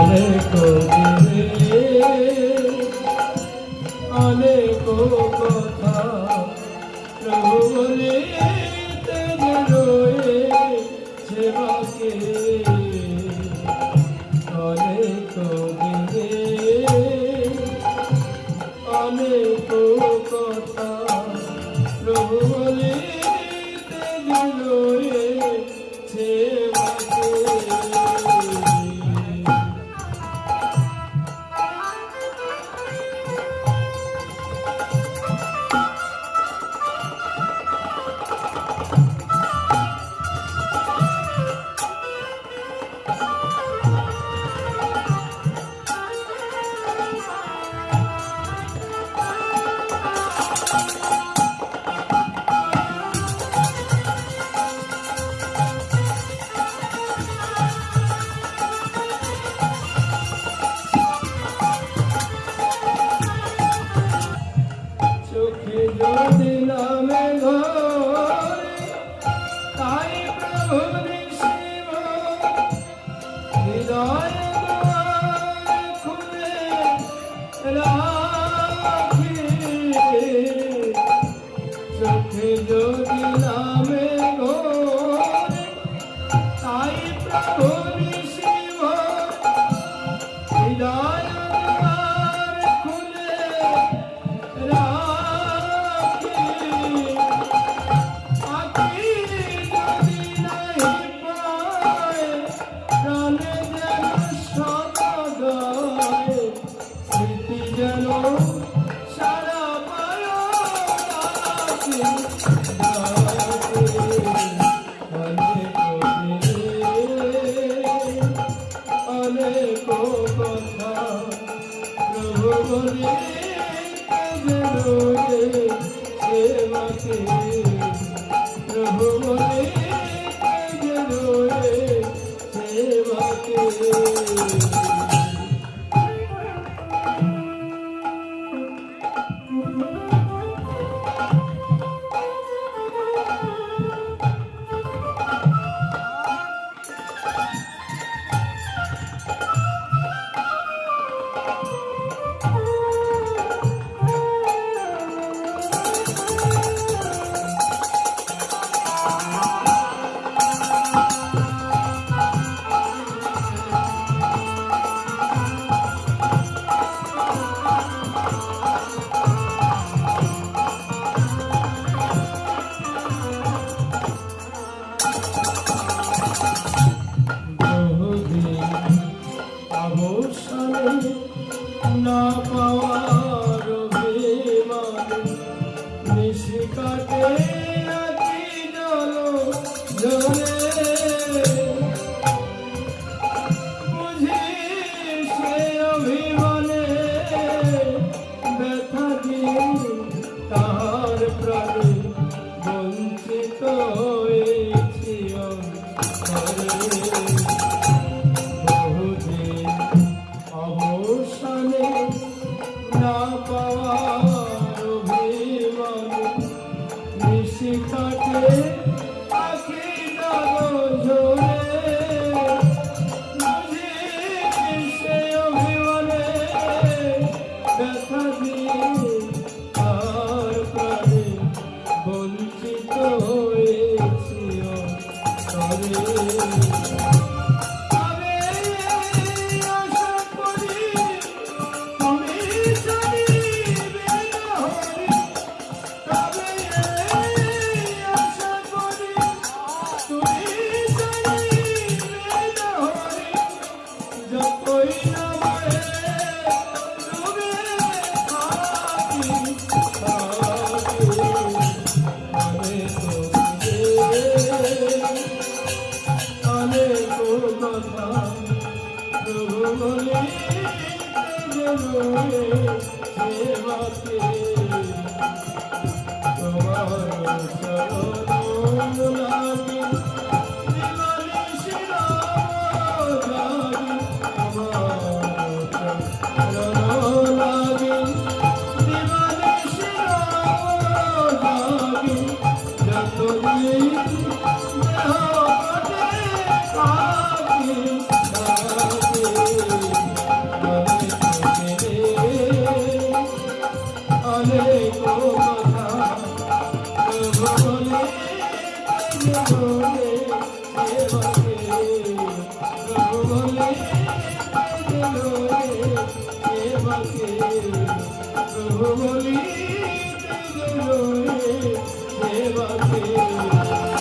অনেক দিনে অনেক কথা প্রভু বলিতে রয়েছে বাকি অনেক দিনে অনেক কথা প্রভু বলিতে রয়েছে বাকি যদি নামে ঘরে তাই প্রভু শিব হৃদয় খুলে রাখি চোখে যদি নামে ঘরে তাই প্রভু শিব হৃদয় অনেক কথা প্রভু বলিতে রয়েছে বাকি প্রভু বলিতে রয়েছে বাকি না পাওয়ার অভিমান নিশি কাটে আছি জল জলে বুঝি সে অভিমানে ব্যথা দিয়ে তার প্রাণে বঞ্চিত হয়েছি না পাওয়ার অভিমান নিশি কাটে আখি ঝরে বুঝি সে অভিমানে ব্যথা দিয়ে আর প্রাণে বঞ্চিত হয়েছি কো কথা বলে বলে সেবাকে বলে সেবাকে বলি সেবাকে